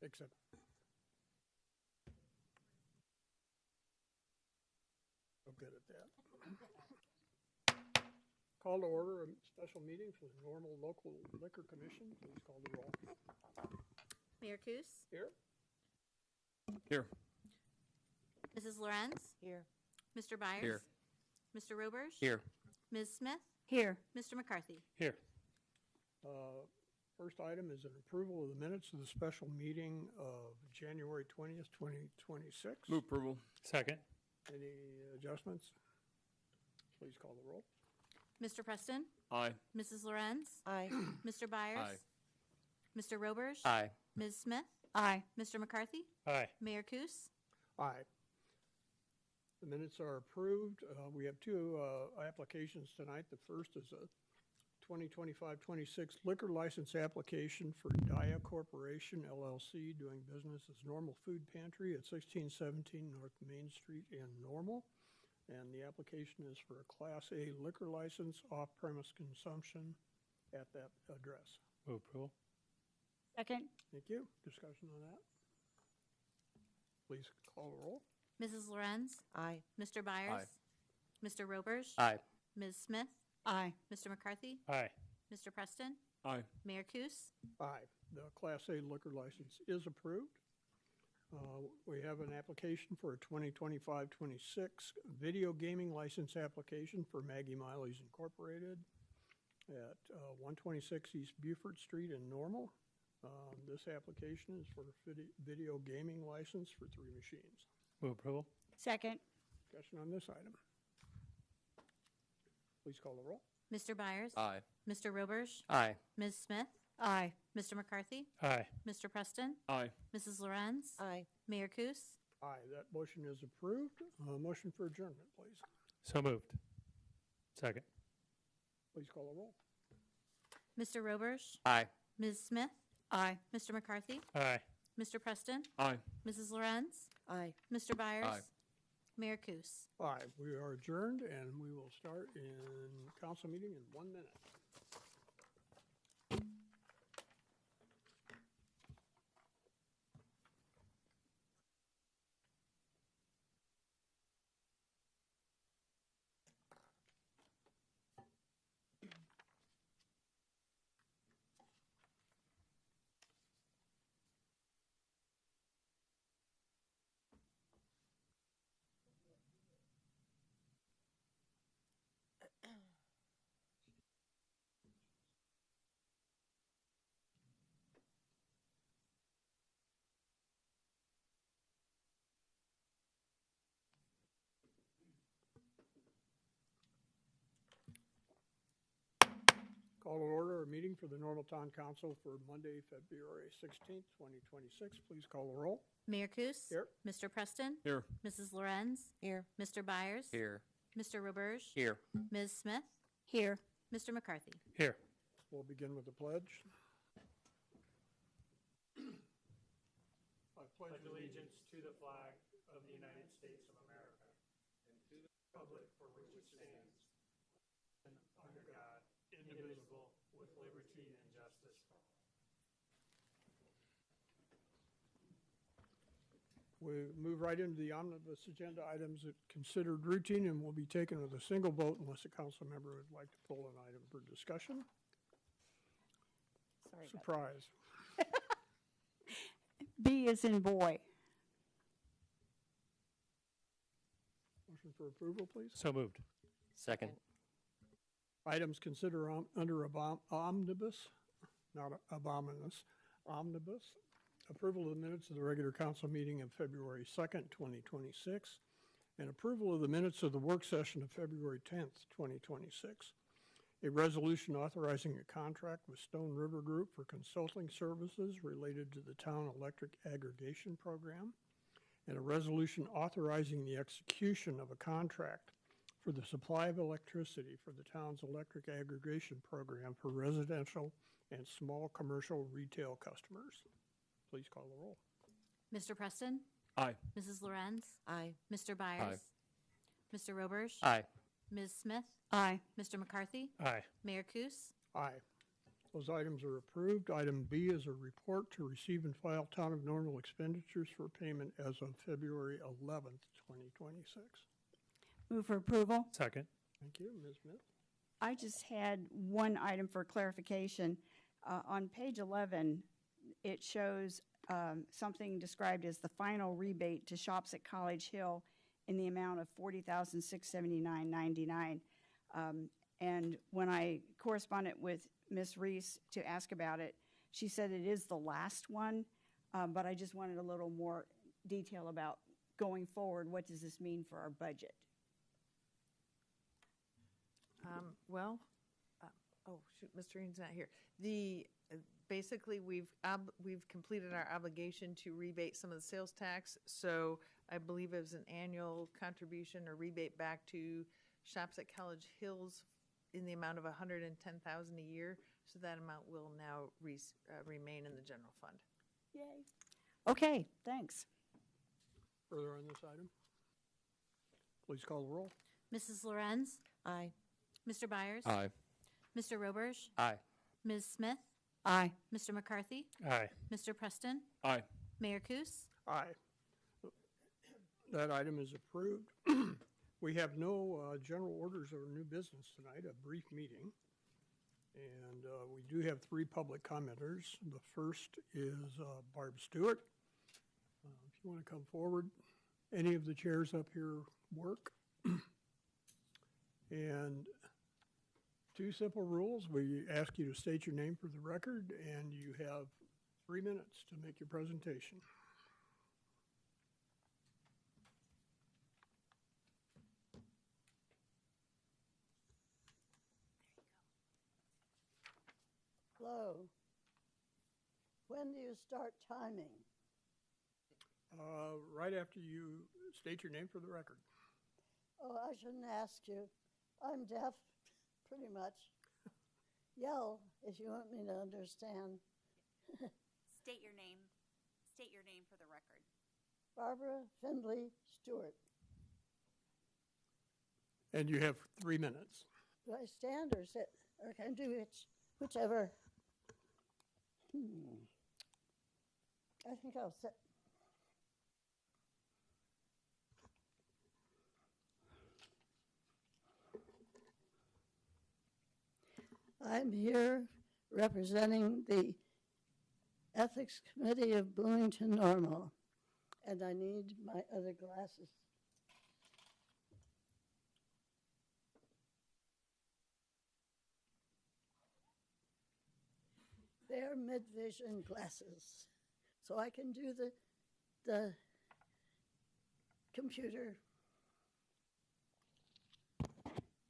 Fix it. So good at that. Call to order a special meeting for the Normal Local Liquor Commission. Please call the roll. Mayor Kus, Here? Here. Mrs. Lorenz, Here. Mr. Byers. Here. Mr. Roberge. Here. Ms. Smith, Here. Mr. McCarthy. Here. First item is an approval of the minutes of the special meeting of January 20th, 2026. Move approval. Second. Any adjustments? Please call the roll. Mr. Preston, Aye. Mrs. Lorenz, Aye. Mr. Byers. Aye. Mr. Roberge. Aye. Ms. Smith, Aye. Mr. McCarthy, Aye. Mayor Kus. Aye. The minutes are approved. We have two applications tonight. The first is a 2025-26 liquor license application for Dia Corporation LLC doing business as Normal Food Pantry at 1617 North Main Street in Normal. And the application is for a Class A liquor license off-premise consumption at that address. Move approval. Second. Thank you. Discussion on that? Please call the roll. Mrs. Lorenz, Aye. Mr. Byers. Mr. Roberge. Aye. Ms. Smith, Aye. Mr. McCarthy, Aye. Mr. Preston, Aye. Mayor Kus. Aye. The Class A liquor license is approved. We have an application for a 2025-26 video gaming license application for Maggie Miley's Incorporated at 126 East Beaufort Street in Normal. This application is for a video gaming license for 3 machines. Move approval. Second. Discussion on this item. Please call the roll. Mr. Byers. Aye. Mr. Roberge. Aye. Ms. Smith, Aye. Mr. McCarthy, Aye. Mr. Preston, Aye. Mrs. Lorenz, Aye. Mayor Kus. Aye, that motion is approved. Motion for adjournment, please. So moved. Second. Please call the roll. Mr. Roberge, Aye. Ms. Smith, Aye. Mr. McCarthy, Aye. Mr. Preston, Aye. Mrs. Lorenz, Aye. Mr. Byers, Aye. Mayor Kus. Aye, we are adjourned, and we will start in council meeting in 1 minute. Call to order a meeting for the Normal Town Council for Monday, February 16th, 2026. Please call the roll. Mayor Kus. Here. Mr. Preston. Here. Mrs. Lorenz. Here. Mr. Byers. Here. Mr. Roberge. Here. Ms. Smith. Here. Mr. McCarthy. Here. We'll begin with the pledge. I pledge allegiance to the flag of the United States of America and to the republic for which it stands, and under God, indivisible, with liberty and justice for all. We move right into the omnibus agenda items that considered routine and will be taken with a single vote unless a council member would like to pull an item for discussion. Sorry about Surprise. B is in boy. Motion for approval, please. So moved. Second. Items considered under omnibus, not abominous, omnibus. Approval of the minutes of the regular council meeting of February 2nd, 2026, and approval of the minutes of the work session of February 10th, 2026. A resolution authorizing a contract with Stone River Group for consulting services related to the town electric aggregation program, and a resolution authorizing the execution of a contract for the supply of electricity for the town's electric aggregation program for residential and small commercial retail customers. Please call the roll. Mr. Preston. Aye. Mrs. Lorenz. Aye. Mr. Byers. Mr. Roberge. Aye. Ms. Smith. Aye. Mr. McCarthy. Aye. Mayor Kus. Aye. Those items are approved. Item B is a report to receive and file Town of Normal expenditures for payment as of February 11th, 2026. Move for approval. Second. Thank you, Ms. Smith. I just had one item for clarification. On page 11, it shows something described as the final rebate to shops at College Hill in the amount of $40,679.99. And when I corresponded with Ms. Reese to ask about it, she said it is the last one, but I just wanted a little more detail about going forward. What does this mean for our budget? Well, oh, shoot, Mr. Green's not here. Basically, we've completed our obligation to rebate some of the sales tax, so I believe it was an annual contribution or rebate back to shops at College Hills in the amount of $110,000 a year, so that amount will now remain in the general fund. Yay. Okay, thanks. Further on this item? Please call the roll. Mrs. Lorenz, Aye. Mr. Byers, Aye. Mr. Roberge, Aye. Ms. Smith, Aye. Mr. McCarthy, Aye. Mr. Preston, Aye. Mayor Kus. Aye. That item is approved. We have no general orders or new business tonight, a brief meeting. And we do have 3 public commenters. The first is Barb Stewart. If you want to come forward, any of the chairs up here work. And 2 simple rules. We ask you to state your name for the record, and you have 3 minutes to make your presentation. Hello. When do you start timing? Right after you state your name for the record. Oh, I shouldn't ask you. I'm deaf, pretty much. Yell if you want me to understand. State your name. State your name for the record. Barbara Findley Stewart. And you have 3 minutes. Do I stand or sit? Or can I do whichever? I think I'll sit. I'm here representing the Ethics Committee of Bloomington Normal, and I need my other glasses. They're mid-vision glasses, so I can do the computer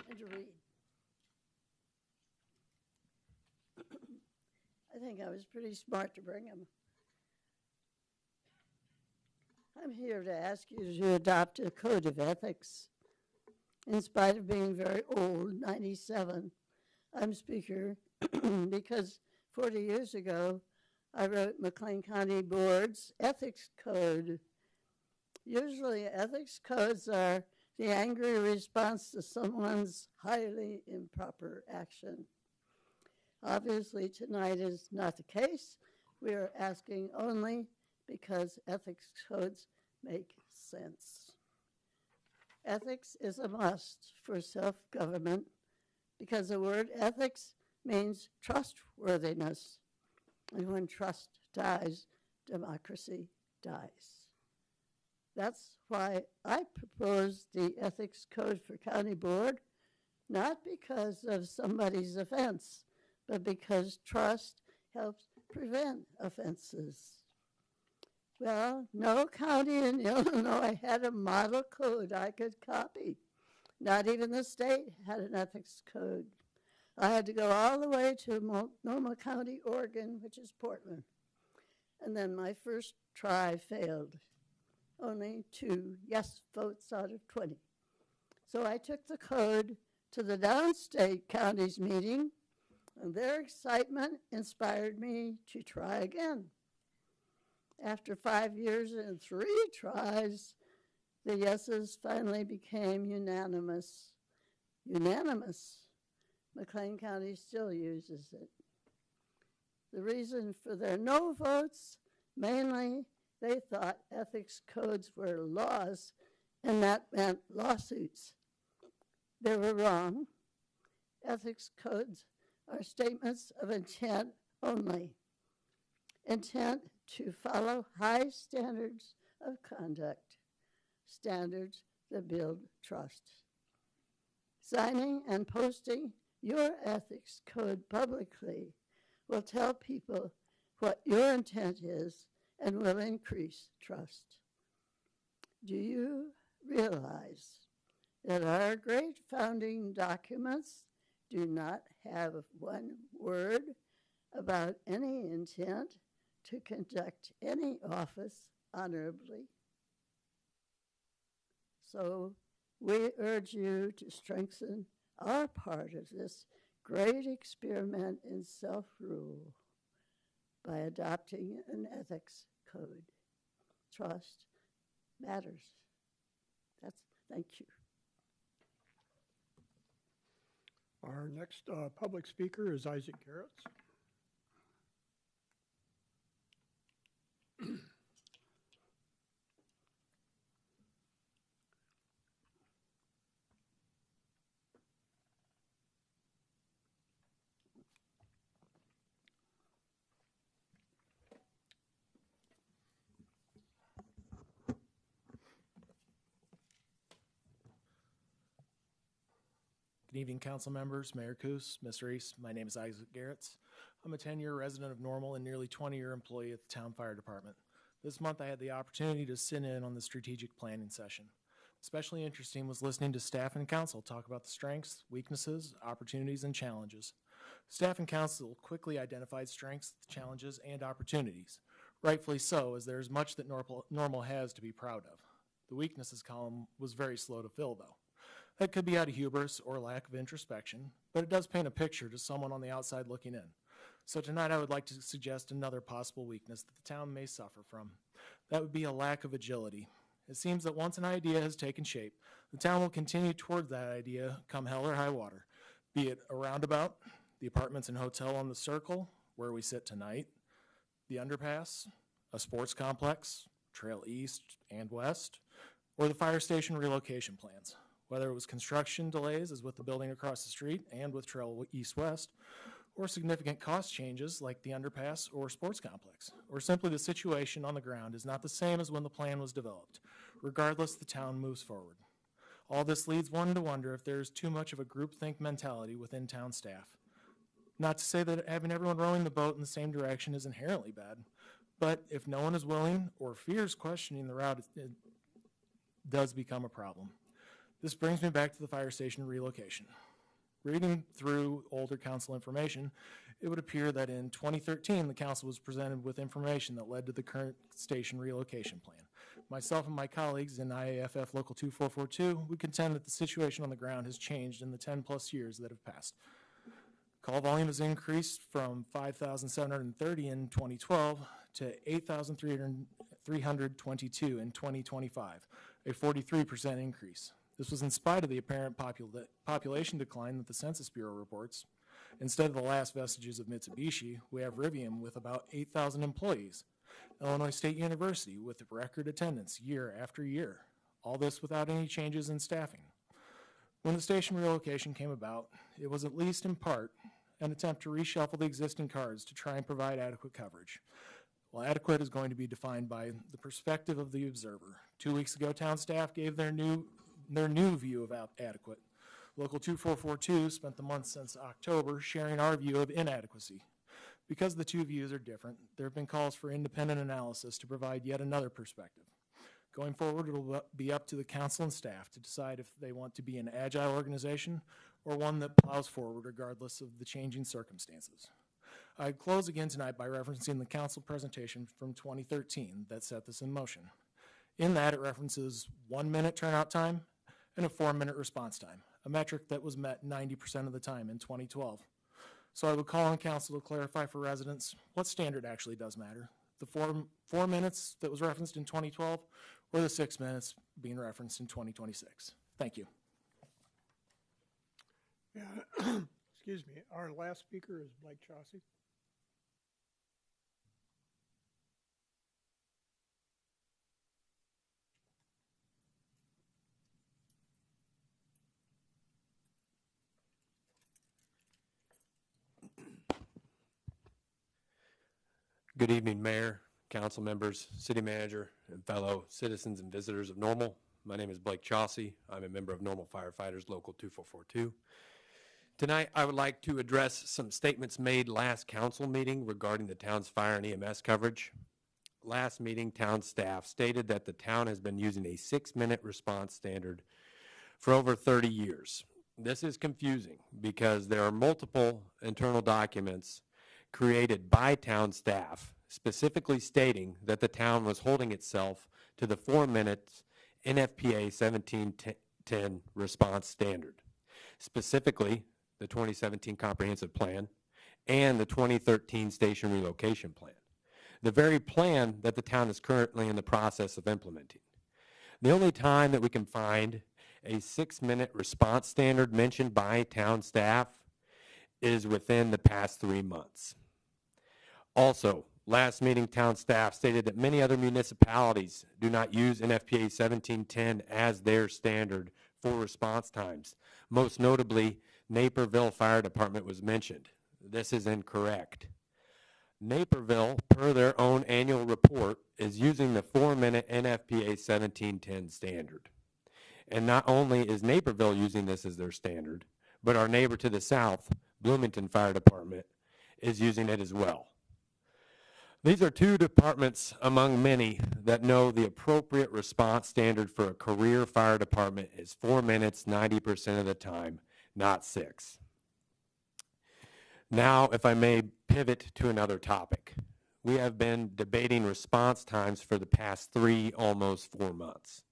and to read. I think I was pretty smart to bring them. I'm here to ask you to adopt a code of ethics. In spite of being very old, 97, I'm speaker because 40 years ago, I wrote McLean County Board's ethics code. Usually ethics codes are the angry response to someone's highly improper action. Obviously, tonight is not the case. We are asking only because ethics codes make sense. Ethics is a must for self-government because the word ethics means trustworthiness. And when trust dies, democracy dies. That's why I proposed the ethics code for county board, not because of somebody's offense, but because trust helps prevent offenses. Well, no county in Illinois had a model code I could copy. Not even the state had an ethics code. I had to go all the way to Multnomah County, Oregon, which is Portland. And then my first try failed. Only 2 yes votes out of 20. So I took the code to the downstate counties meeting, and their excitement inspired me to try again. After 5 years and 3 tries, the yeses finally became unanimous. Unanimous. McLean County still uses it. The reason for their no votes, mainly they thought ethics codes were laws, and that meant lawsuits. They were wrong. Ethics codes are statements of intent only. Intent to follow high standards of conduct, standards that build trust. Signing and posting your ethics code publicly will tell people what your intent is and will increase trust. Do you realize that our great founding documents do not have one word about any intent to conduct any office honorably? So we urge you to strengthen our part of this great experiment in self-rule by adopting an ethics code. Trust matters. Thank you. Our next public speaker is Isaac Garretts. Good evening, council members, Mayor Coos, Ms. Reese. My name is Isaac Garretts. I'm a 10-year resident of Normal and nearly 20-year employee at the town fire department. This month I had the opportunity to sit in on the strategic planning session. Especially interesting was listening to staff and council talk about the strengths, weaknesses, opportunities, and challenges. Staff and council quickly identified strengths, challenges, and opportunities. Rightfully so, as there is much that Normal has to be proud of. The weaknesses column was very slow to fill, though. That could be out of hubris or lack of introspection, but it does paint a picture to someone on the outside looking in. So tonight I would like to suggest another possible weakness that the town may suffer from. That would be a lack of agility. It seems that once an idea has taken shape, the town will continue toward that idea come hell or high water, be it a roundabout, the apartments and hotel on the circle, where we sit tonight, the underpass, a sports complex, Trail East and West, or the fire station relocation plans. Whether it was construction delays, as with the building across the street and with Trail East-West, or significant cost changes like the underpass or sports complex, or simply the situation on the ground is not the same as when the plan was developed. Regardless, the town moves forward. All this leads one to wonder if there is too much of a groupthink mentality within town staff. Not to say that having everyone rowing the boat in the same direction is inherently bad, but if no one is willing or fears questioning the route, it does become a problem. This brings me back to the fire station relocation. Reading through older council information, it would appear that in 2013, the council was presented with information that led to the current station relocation plan. Myself and my colleagues in IAFF Local 2442 would contend that the situation on the ground has changed in the 10-plus years that have passed. Call volume has increased from 5,730 in 2012 to 8,322 in 2025, a 43% increase. This was in spite of the apparent population decline that the Census Bureau reports. Instead of the last vestiges of Mitsubishi, we have Rivian with about 8,000 employees, Illinois State University with record attendance year after year, all this without any changes in staffing. When the station relocation came about, it was at least in part an attempt to reshuffle the existing cards to try and provide adequate coverage. Well, adequate is going to be defined by the perspective of the observer. 2 weeks ago, town staff gave their new view of adequate. Local 2442 spent the month since October sharing our view of inadequacy. Because the two views are different, there have been calls for independent analysis to provide yet another perspective. Going forward, it will be up to the council and staff to decide if they want to be an agile organization or one that plows forward regardless of the changing circumstances. I'd close again tonight by referencing the council presentation from 2013 that set this in motion. In that, it references 1 minute turnout time and a 4-minute response time, a metric that was met 90% of the time in 2012. So I would call on council to clarify for residents what standard actually does matter, the 4 minutes that was referenced in 2012 or the 6 minutes being referenced in 2026. Thank you. Yeah, excuse me. Our last speaker is Blake Chauncey. Good evening, Mayor, council members, city manager, and fellow citizens and visitors of Normal. My name is Blake Chauncey. I'm a member of Normal Firefighters Local 2442. Tonight, I would like to address some statements made last council meeting regarding the town's fire and EMS coverage. Last meeting, town staff stated that the town has been using a 6-minute response standard for over 30 years. This is confusing because there are multiple internal documents created by town staff specifically stating that the town was holding itself to the 4 minutes NFPA 1710 response standard, specifically the 2017 comprehensive plan and the 2013 station relocation plan, the very plan that the town is currently in the process of implementing. The only time that we can find a 6-minute response standard mentioned by town staff is within the past 3 months. Also, last meeting, town staff stated that many other municipalities do not use NFPA 1710 as their standard for response times. Most notably, Naperville Fire Department was mentioned. This is incorrect. Naperville, per their own annual report, is using the 4-minute NFPA 1710 standard. And not only is Naperville using this as their standard, but our neighbor to the south, Bloomington Fire Department, is using it as well. These are two departments among many that know the appropriate response standard for a career fire department is 4 minutes 90% of the time, not 6. Now, if I may pivot to another topic. We have been debating response times for the past 3, almost 4 months.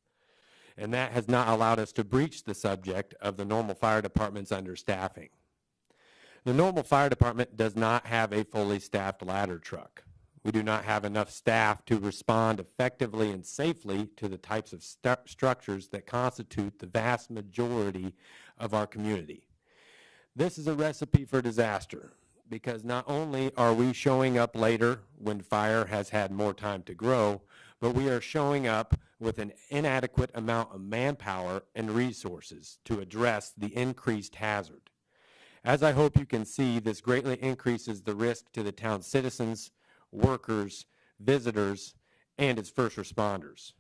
And that has not allowed us to breach the subject of the Normal Fire Department's understaffing. The Normal Fire Department does not have a fully staffed ladder truck. We do not have enough staff to respond effectively and safely to the types of structures that constitute the vast majority of our community. This is a recipe for disaster because not only are we showing up later when fire has had more time to grow, but we are showing up with an inadequate amount of manpower and resources to address the increased hazard. As I hope you can see, this greatly increases the risk to the town's citizens, workers, visitors, and its first responders.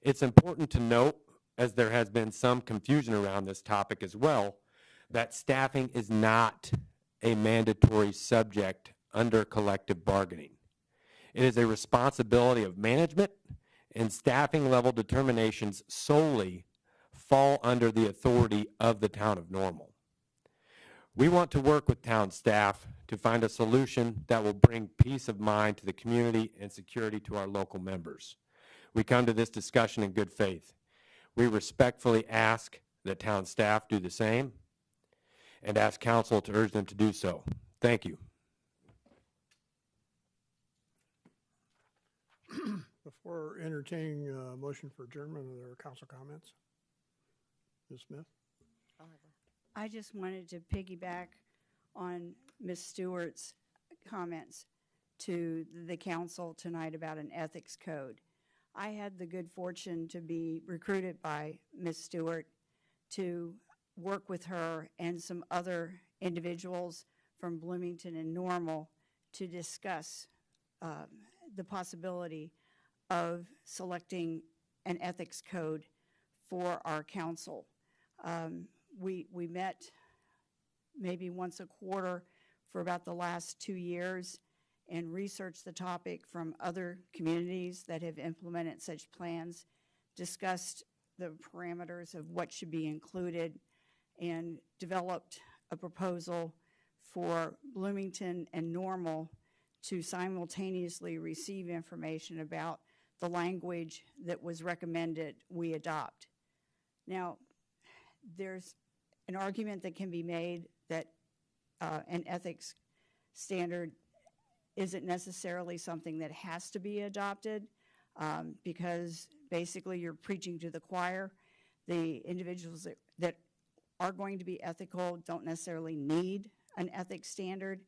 It's important to note, as there has been some confusion around this topic as well, that staffing is not a mandatory subject under collective bargaining. It is a responsibility of management, and staffing level determinations solely fall under the authority of the town of Normal. We want to work with town staff to find a solution that will bring peace of mind to the community and security to our local members. We come to this discussion in good faith. We respectfully ask that town staff do the same and ask council to urge them to do so. Thank you. Before entertaining a motion for adjournment, are there council comments? Ms. Smith? I just wanted to piggyback on Ms. Stewart's comments to the council tonight about an ethics code. I had the good fortune to be recruited by Ms. Stewart to work with her and some other individuals from Bloomington and Normal to discuss the possibility of selecting an ethics code for our council. We met maybe once a quarter for about the last 2 years and researched the topic from other communities that have implemented such plans, discussed the parameters of what should be included, and developed a proposal for Bloomington and Normal to simultaneously receive information about the language that was recommended we adopt. Now, there's an argument that can be made that an ethics standard isn't necessarily something that has to be adopted because basically you're preaching to the choir. The individuals that are going to be ethical don't necessarily need an ethics standard.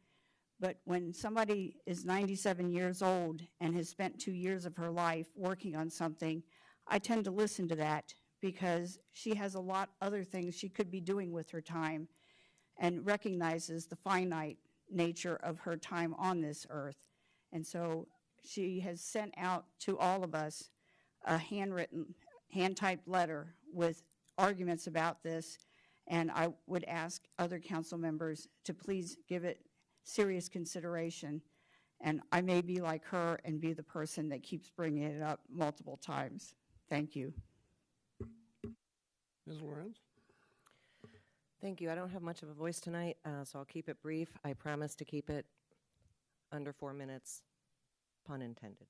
But when somebody is 97 years old and has spent 2 years of her life working on something, I tend to listen to that because she has a lot other things she could be doing with her time and recognizes the finite nature of her time on this earth. And so she has sent out to all of us a handwritten, hand-typed letter with arguments about this, and I would ask other council members to please give it serious consideration. And I may be like her and be the person that keeps bringing it up multiple times. Thank you. Ms. Lorenz? Thank you. I don't have much of a voice tonight, so I'll keep it brief. I promise to keep it under 4 minutes, pun intended.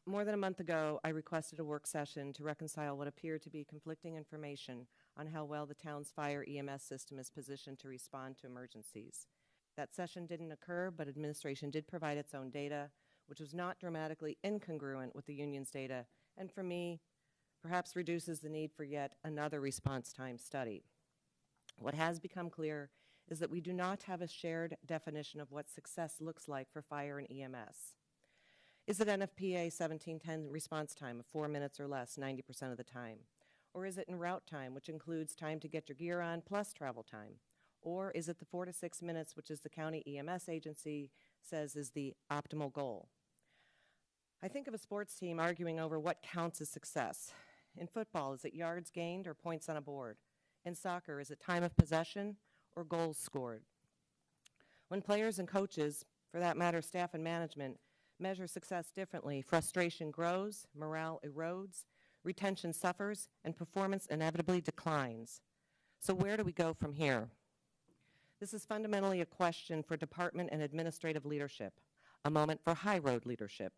More than a month ago, I requested a work session to reconcile what appeared to be conflicting information on how well the town's fire EMS system is positioned to respond to emergencies. That session didn't occur, but administration did provide its own data, which was not dramatically incongruent with the union's data, and for me, perhaps reduces the need for yet another response time study. What has become clear is that we do not have a shared definition of what success looks like for fire and EMS. Is it NFPA 1710 response time of 4 minutes or less 90% of the time? Or is it in route time, which includes time to get your gear on plus travel time? Or is it the 4 to 6 minutes, which is the county EMS agency says is the optimal goal? I think of a sports team arguing over what counts as success. In football, is it yards gained or points on a board? In soccer, is it time of possession or goals scored? When players and coaches, for that matter staff and management, measure success differently, frustration grows, morale erodes, retention suffers, and performance inevitably declines. So where do we go from here? This is fundamentally a question for department and administrative leadership, a moment for high road leadership.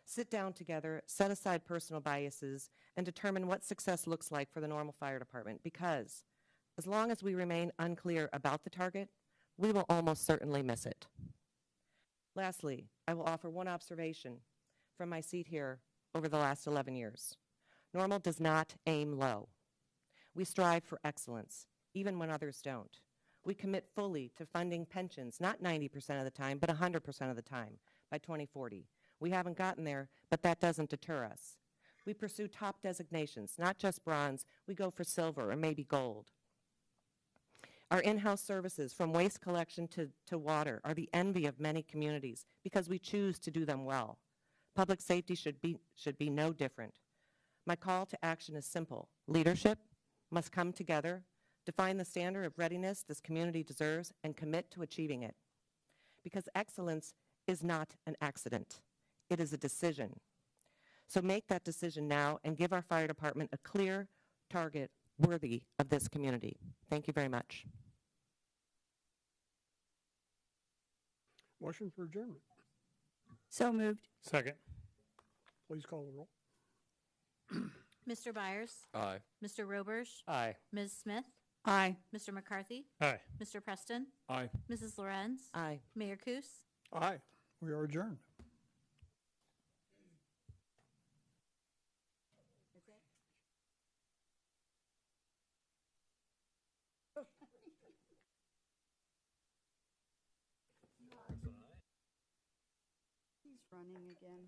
Sit down together, set aside personal biases, and determine what success looks like for the Normal Fire Department, because as long as we remain unclear about the target, we will almost certainly miss it. Lastly, I will offer one observation from my seat here over the last 11 years. Normal does not aim low. We strive for excellence, even when others don't. We commit fully to funding pensions, not 90% of the time, but 100% of the time by 2040. We haven't gotten there, but that doesn't deter us. We pursue top designations, not just bronze. We go for silver or maybe gold. Our in-house services, from waste collection to water, are the envy of many communities because we choose to do them well. Public safety should be no different. My call to action is simple. Leadership must come together, define the standard of readiness this community deserves, and commit to achieving it. Because excellence is not an accident. It is a decision. So make that decision now and give our fire department a clear target worthy of this community. Thank you very much. Motion for adjournment. So moved. Second. Please call the roll. Mr. Byers? Aye. Mr. Roberge? Aye. Ms. Smith? Aye. Mr. McCarthy? Aye. Mr. Preston? Aye. Mrs. Lorenz? Aye. Mayor Kus? Aye. We are adjourned. He's running again.